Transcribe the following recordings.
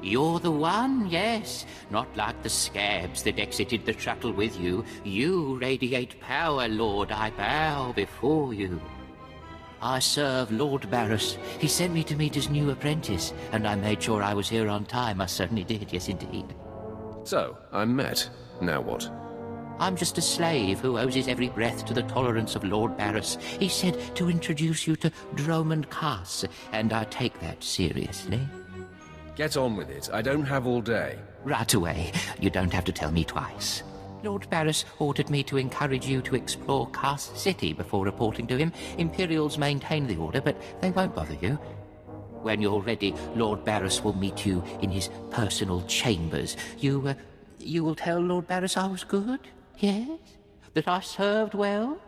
You're the one, yes. Not like the scabs that exited the shuttle with you. You radiate power, Lord. I bow before you. I serve Lord Barris. He sent me to meet his new apprentice, and I made sure I was here on time. I certainly did, yes indeed. So, I'm met. Now what? I'm just a slave who owes his every breath to the tolerance of Lord Barris. He said to introduce you to Dromond Kass, and I take that seriously. Get on with it. I don't have all day. Right away. You don't have to tell me twice. Lord Barris ordered me to encourage you to explore Kass City before reporting to him. Imperials maintain the order, but they won't bother you. When you're ready, Lord Barris will meet you in his personal chambers. You will tell Lord Barris I was good? Yes? That I served well?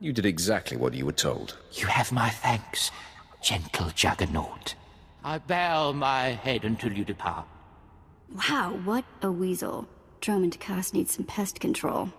You did exactly what you were told. You have my thanks, gentle Juggernaut. I bow my head until you depart. Wow, what a weasel. Dromond Kass needs some pest control.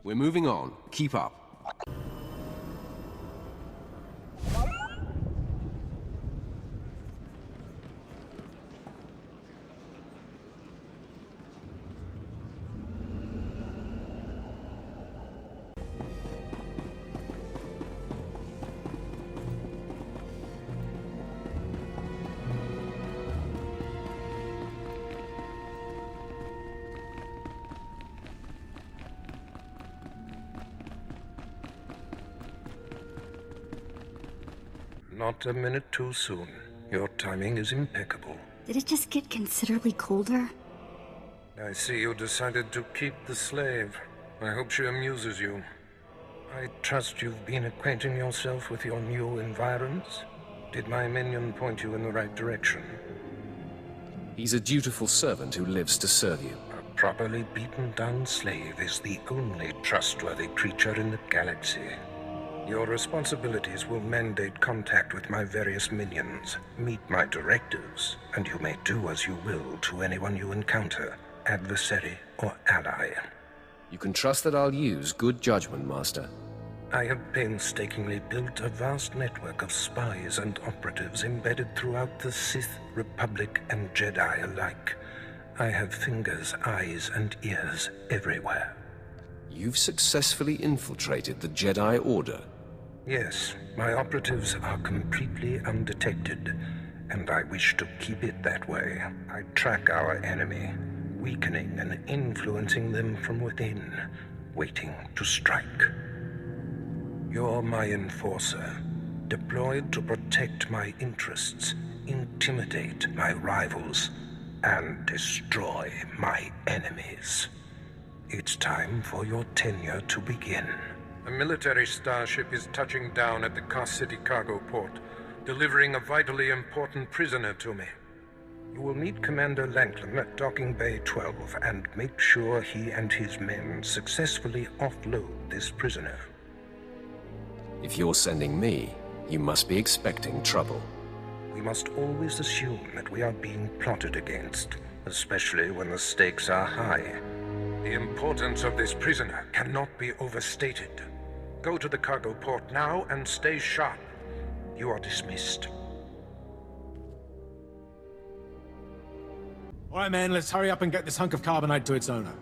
We're moving on. Keep up. Not a minute too soon. Your timing is impeccable. Did it just get considerably colder? I see you decided to keep the slave. I hope she amuses you. I trust you've been acquainting yourself with your new environs? Did my minion point you in the right direction? He's a dutiful servant who lives to serve you. A properly beaten-down slave is the only trustworthy creature in the galaxy. Your responsibilities will mandate contact with my various minions. Meet my directives, and you may do as you will to anyone you encounter, adversary or ally. You can trust that I'll use good judgment, Master. I have painstakingly built a vast network of spies and operatives embedded throughout the Sith, Republic, and Jedi alike. I have fingers, eyes, and ears everywhere. You've successfully infiltrated the Jedi Order. Yes, my operatives are completely undetected, and I wish to keep it that way. I track our enemy, weakening and influencing them from within, waiting to strike. You're my enforcer, deployed to protect my interests, intimidate my rivals, and destroy my enemies. It's time for your tenure to begin. A military starship is touching down at the Kass City cargo port, delivering a vitally important prisoner to me. You will meet Commander Lanklin at Docking Bay 12 and make sure he and his men successfully offload this prisoner. If you're sending me, you must be expecting trouble. We must always assume that we are being plotted against, especially when the stakes are high. The importance of this prisoner cannot be overstated. Go to the cargo port now and stay sharp. You are dismissed. All right, man, let's hurry up and get this hunk of carbonite to its owner.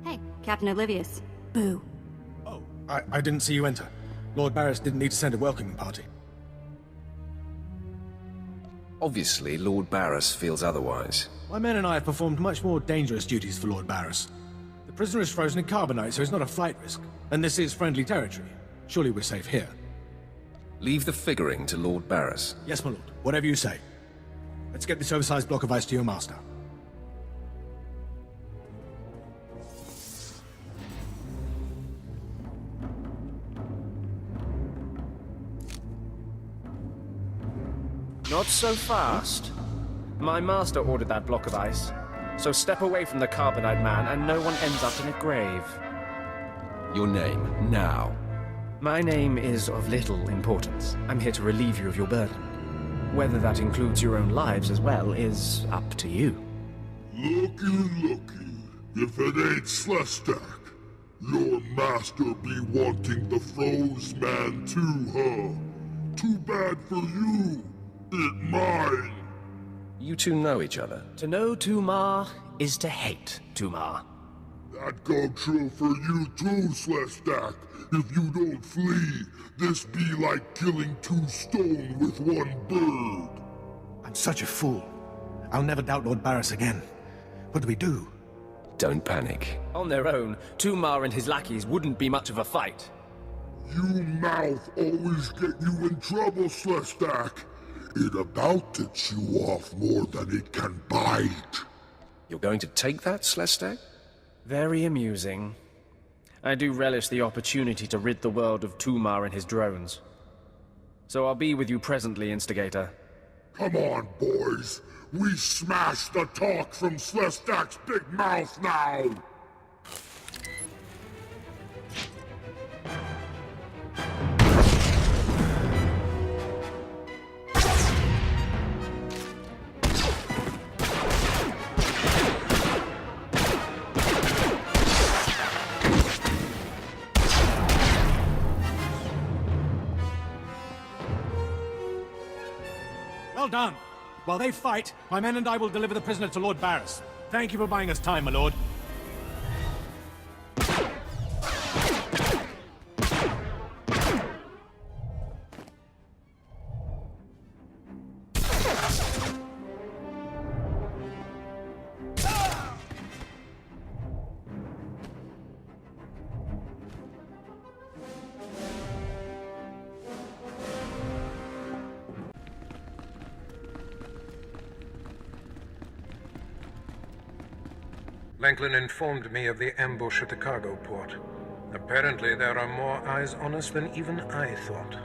Hey, Captain Oblivious. Boo. Oh, I didn't see you enter. Lord Barris didn't need to send a welcoming party. Obviously, Lord Barris feels otherwise. My men and I have performed much more dangerous duties for Lord Barris. The prisoner is frozen in carbonite, so it's not a flight risk. And this is friendly territory. Surely we're safe here. Leave the figuring to Lord Barris. Yes, my lord. Whatever you say. Let's get this oversized block of ice to your master. Not so fast. My master ordered that block of ice, so step away from the carbonite man and no one ends up in a grave. Your name, now. My name is of little importance. I'm here to relieve you of your burden. Whether that includes your own lives as well is up to you. Looky. If it ain't Slestak. Your master be wanting the froze man too, huh? Too bad for you. It mine. You two know each other? To know Tumar is to hate Tumar. That go true for you too, Slestak. If you don't flee, this be like killing 2 stone with 1 bird. I'm such a fool. I'll never doubt Lord Barris again. What do we do? Don't panic. On their own, Tumar and his lackeys wouldn't be much of a fight. You mouth always get you in trouble, Slestak. It about to chew off more than it can bite. You're going to take that, Slestak? Very amusing. I do relish the opportunity to rid the world of Tumar and his drones. So I'll be with you presently, Instigator. Come on, boys. We smash the talk from Slestak's big mouth now! Well done. While they fight, my men and I will deliver the prisoner to Lord Barris. Thank you for buying us time, my lord. Lanklin informed me of the ambush at the cargo port. Apparently there are more eyes on us than even I thought.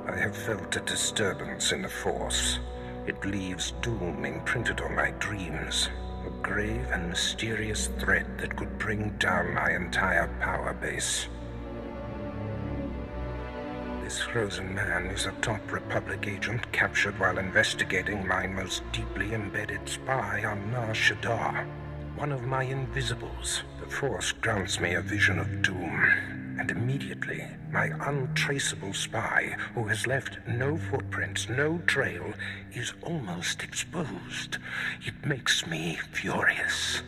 I have felt a disturbance in the Force. It leaves doom imprinted on my dreams. A grave and mysterious threat that could bring down my entire power base. This frozen man is a top Republic agent captured while investigating my most deeply embedded spy on Nar Shaddaa. One of my invisibles. The Force grants me a vision of doom. And immediately, my untraceable spy, who has left no footprints, no trail, is almost exposed. It makes me furious.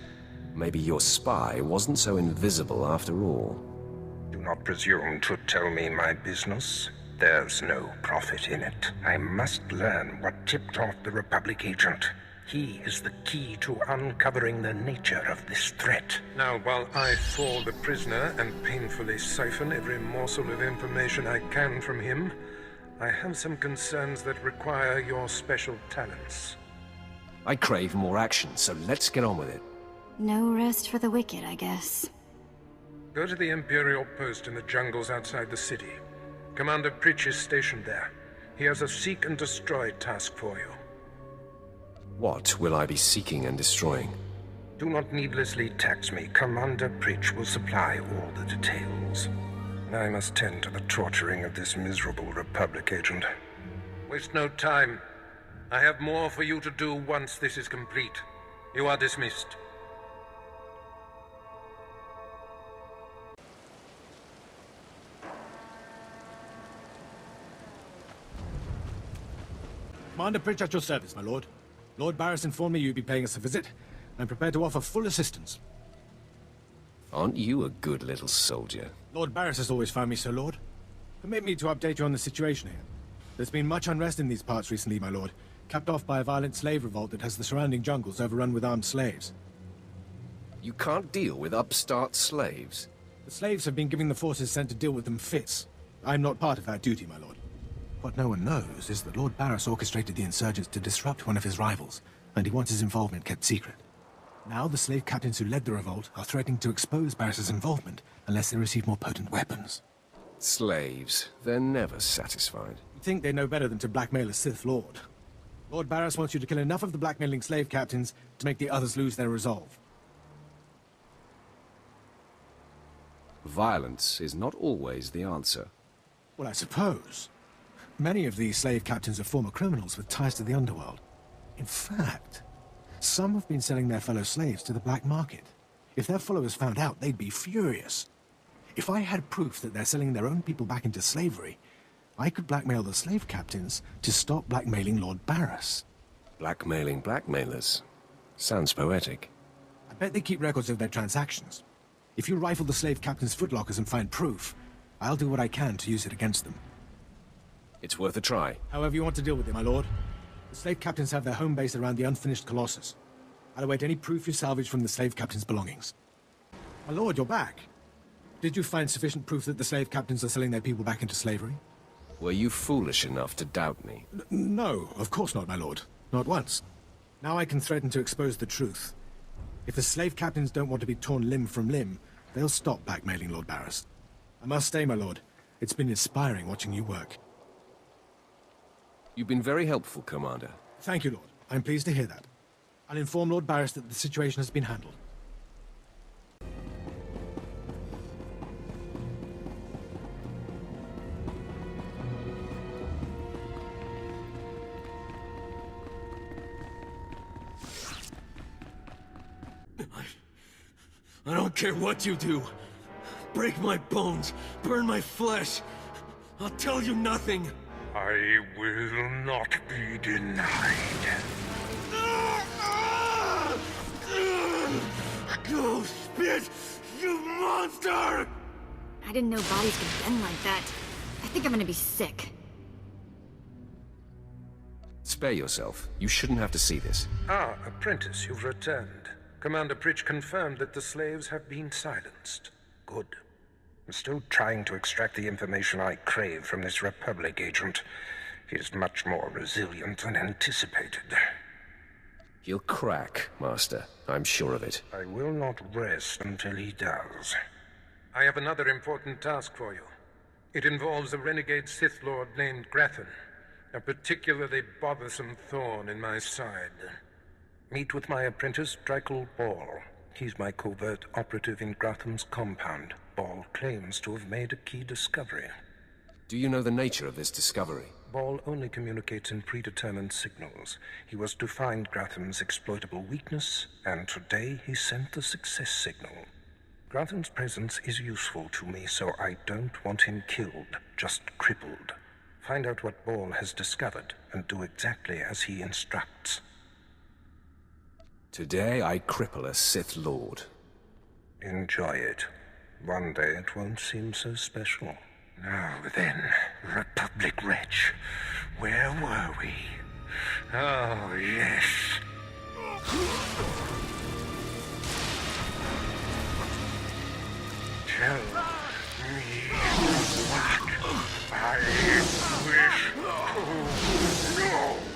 Maybe your spy wasn't so invisible after all. Do not presume to tell me my business. There's no profit in it. I must learn what tipped off the Republic agent. He is the key to uncovering the nature of this threat. Now, while I fall the prisoner and painfully siphon every morsel of information I can from him, I have some concerns that require your special talents. I crave more action, so let's get on with it. No rest for the wicked, I guess. Go to the Imperial post in the jungles outside the city. Commander Pritch is stationed there. He has a seek and destroy task for you. What will I be seeking and destroying? Do not needlessly tax me. Commander Pritch will supply all the details. I must tend to the torturing of this miserable Republic agent. Waste no time. I have more for you to do once this is complete. You are dismissed. Commander Pritch at your service, my lord. Lord Barris informed me you'd be paying us a visit. I'm prepared to offer full assistance. Aren't you a good little soldier? Lord Barris has always found me so, Lord. Permit me to update you on the situation here. There's been much unrest in these parts recently, my lord, capped off by a violent slave revolt that has the surrounding jungles overrun with armed slaves. You can't deal with upstart slaves. The slaves have been giving the forces sent to deal with them fits. I'm not part of that duty, my lord. What no one knows is that Lord Barris orchestrated the insurgents to disrupt one of his rivals, and he wants his involvement kept secret. Now the slave captains who led the revolt are threatening to expose Barris's involvement unless they receive more potent weapons. Slaves. They're never satisfied. You think they know better than to blackmail a Sith Lord. Lord Barris wants you to kill enough of the blackmailing slave captains to make the others lose their resolve. Violence is not always the answer. Well, I suppose. Many of these slave captains are former criminals with ties to the underworld. In fact, some have been selling their fellow slaves to the black market. If their followers found out, they'd be furious. If I had proof that they're selling their own people back into slavery, I could blackmail the slave captains to stop blackmailing Lord Barris. Blackmailing blackmailers. Sounds poetic. I bet they keep records of their transactions. If you rifle the slave captains' footlockers and find proof, I'll do what I can to use it against them. It's worth a try. However you want to deal with it, my lord. The slave captains have their home base around the unfinished Colossus. I'll await any proof you salvage from the slave captains' belongings. My lord, you're back. Did you find sufficient proof that the slave captains are selling their people back into slavery? Were you foolish enough to doubt me? No, of course not, my lord. Not once. Now I can threaten to expose the truth. If the slave captains don't want to be torn limb from limb, they'll stop blackmailing Lord Barris. I must stay, my lord. It's been inspiring watching you work. You've been very helpful, Commander. Thank you, Lord. I'm pleased to hear that. I'll inform Lord Barris that the situation has been handled. I don't care what you do. Break my bones, burn my flesh. I'll tell you nothing. I will not be denied. Go spit, you monster! I didn't know bodies could bend like that. I think I'm gonna be sick. Spare yourself. You shouldn't have to see this. Ah, Apprentice, you've returned. Commander Pritch confirmed that the slaves have been silenced. Good. I'm still trying to extract the information I crave from this Republic agent. He is much more resilient than anticipated. He'll crack, Master. I'm sure of it. I will not rest until he does. I have another important task for you. It involves a renegade Sith Lord named Grathan, a particularly bothersome thorn in my side. Meet with my apprentice, Drykel Ball. He's my covert operative in Gratham's compound. Ball claims to have made a key discovery. Do you know the nature of this discovery? Ball only communicates in predetermined signals. He was to find Gratham's exploitable weakness, and today he sent the success signal. Gratham's presence is useful to me, so I don't want him killed, just crippled. Find out what Ball has discovered, and do exactly as he instructs. Today I cripple a Sith Lord. Enjoy it. One day it won't seem so special. Now then, Republic wretch, where were we? Oh, yes. Tell me what I wish to know.